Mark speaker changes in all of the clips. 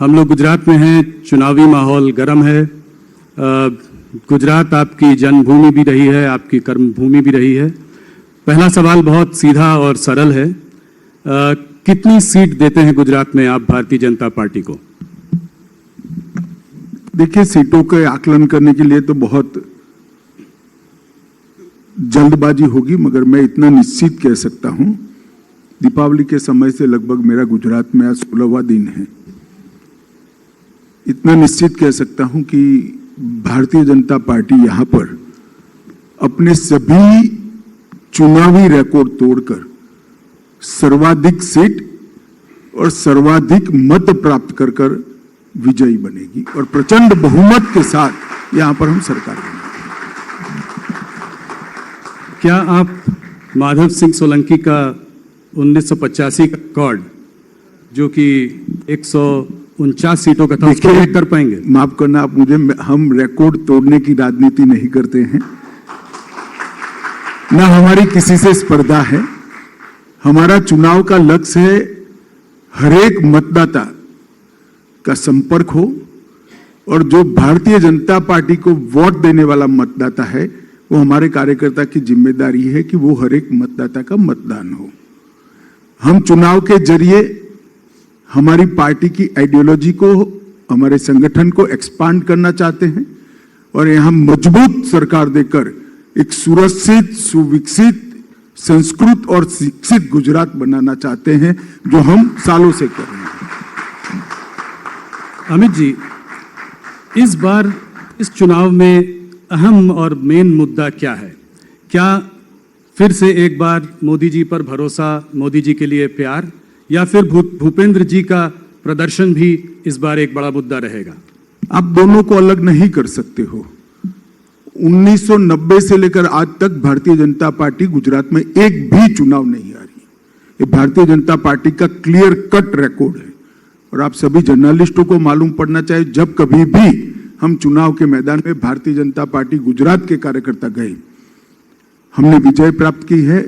Speaker 1: हम लोग गुजरात में हैं, चुनावी माहौल गर्म है। गुजरात आपकी जन्मभूमि भी रही है, आपकी कर्मभूमि भी रही है। पहला सवाल बहुत सीधा और सरल है, कितनी सीट देते हैं गुजरात में आप भारतीय जनता पार्टी को?
Speaker 2: देखिए, सीटों के आकलन करने के लिए तो बहुत जल्दबाजी होगी, मगर मैं इतना निश्चित कह सकता हूं, दीपावली के समय से लगभग मेरा गुजरात में आज 16वां दिन है। इतना निश्चित कह सकता हूं कि भारतीय जनता पार्टी यहां पर अपने सभी चुनावी रिकॉर्ड तोड़कर सर्वाधिक सीट और सर्वाधिक मत प्राप्त कर कर विजयी बनेगी और प्रचंड बहुमत के साथ यहां पर हम सरकार बनाएंगे।
Speaker 1: क्या आप माधव सिंह सोलंकी का 1985 का रिकॉर्ड, जो कि 149 सीटों का था, उसको ब्रेक कर पाएंगे?
Speaker 2: माफ करना आप मुझे, हम रिकॉर्ड तोड़ने की राजनीति नहीं करते हैं, ना हमारी किसी से स्पर्धा है। हमारा चुनाव का लक्ष्य है हर एक मतदाता का संपर्क हो और जो भारतीय जनता पार्टी को वोट देने वाला मतदाता है, वो हमारे कार्यकर्ता की जिम्मेदारी है कि वो हर एक मतदाता का मतदान हो। हम चुनाव के जरिए हमारी पार्टी की आइडियोलॉजी को, हमारे संगठन को एक्सपांड करना चाहते हैं और यहां मजबूत सरकार देकर एक सुरक्षित, सुविकसित, संस्कृत और शिक्षित गुजरात बनाना चाहते हैं, जो हम सालों से कर रहे हैं।
Speaker 1: अमित जी, इस बार इस चुनाव में अहम और मेन मुद्दा क्या है? क्या फिर से एक बार मोदी जी पर भरोसा, मोदी जी के लिए प्यार, या फिर भूपेंद्र जी का प्रदर्शन भी इस बार एक बड़ा मुद्दा रहेगा?
Speaker 2: आप दोनों को अलग नहीं कर सकते हो। 1990 से लेकर आज तक भारतीय जनता पार्टी गुजरात में एक भी चुनाव नहीं हारी। ये भारतीय जनता पार्टी का क्लियर कट रिकॉर्ड है और आप सभी जर्नलिस्टों को मालूम पड़ना चाहिए, जब कभी भी हम चुनाव के मैदान में भारतीय जनता पार्टी गुजरात के कार्यकर्ता गए, हमने विजय प्राप्त की है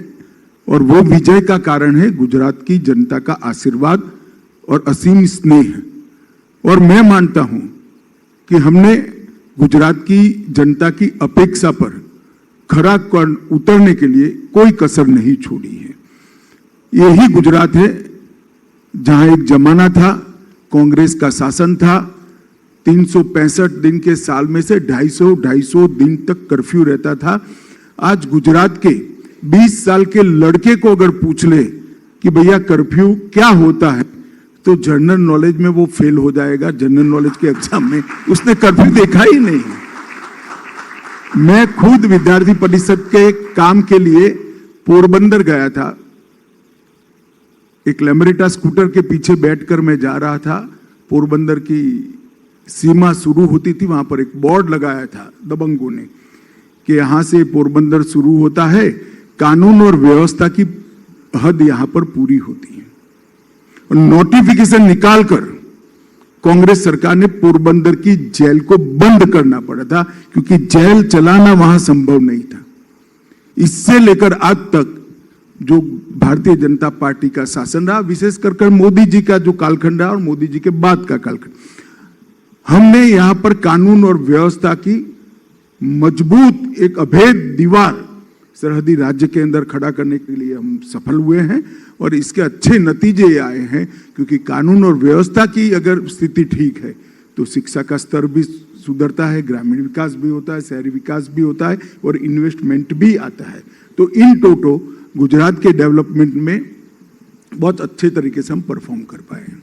Speaker 2: और वो विजय का कारण है गुजरात की जनता का आशीर्वाद और असीम स्नेह। और मैं मानता हूं कि हमने गुजरात की जनता की अपेक्षा पर खरा उतरने के लिए कोई कसर नहीं छोड़ी है। यही गुजरात है जहां एक जमाना था, कांग्रेस का शासन था, 365 दिन के साल में से 250 दिन तक कर्फ्यू रहता था। आज गुजरात के 20 साल के लड़के को अगर पूछ ले कि भैया कर्फ्यू क्या होता है, तो जनरल नॉलेज में वो फेल हो जाएगा। जनरल नॉलेज के एग्जाम में उसने कर्फ्यू देखा ही नहीं। मैं खुद विद्यार्थी परिषद के काम के लिए पोरबंदर गया था। एक लेमरेटा स्कूटर के पीछे बैठकर मैं जा रहा था। पोरबंदर की सीमा शुरू होती थी, वहां पर एक बोर्ड लगाया था दबंगों ने कि यहां से पोरबंदर शुरू होता है, कानून और व्यवस्था की हद यहां पर पूरी होती है। और नोटिफिकेशन निकालकर कांग्रेस सरकार ने पोरबंदर की जेल को बंद करना पड़ा था, क्योंकि जेल चलाना वहां संभव नहीं था। इससे लेकर आज तक जो भारतीय जनता पार्टी का शासन रहा, विशेषकर मोदी जी का जो कालखंड रहा और मोदी जी के बाद का कालखंड, हमने यहां पर कानून और व्यवस्था की मजबूत एक अभेद दीवार सरहदी राज्य के अंदर खड़ा करने के लिए हम सफल हुए हैं और इसके अच्छे नतीजे आए हैं। क्योंकि कानून और व्यवस्था की अगर स्थिति ठीक है तो शिक्षा का स्तर भी सुधरता है, ग्रामीण विकास भी होता है, शहरी विकास भी होता है और इन्वेस्टमेंट भी आता है। तो इन टोटो गुजरात के डेवलपमेंट में बहुत अच्छे तरीके से हम परफॉर्म कर पाए हैं।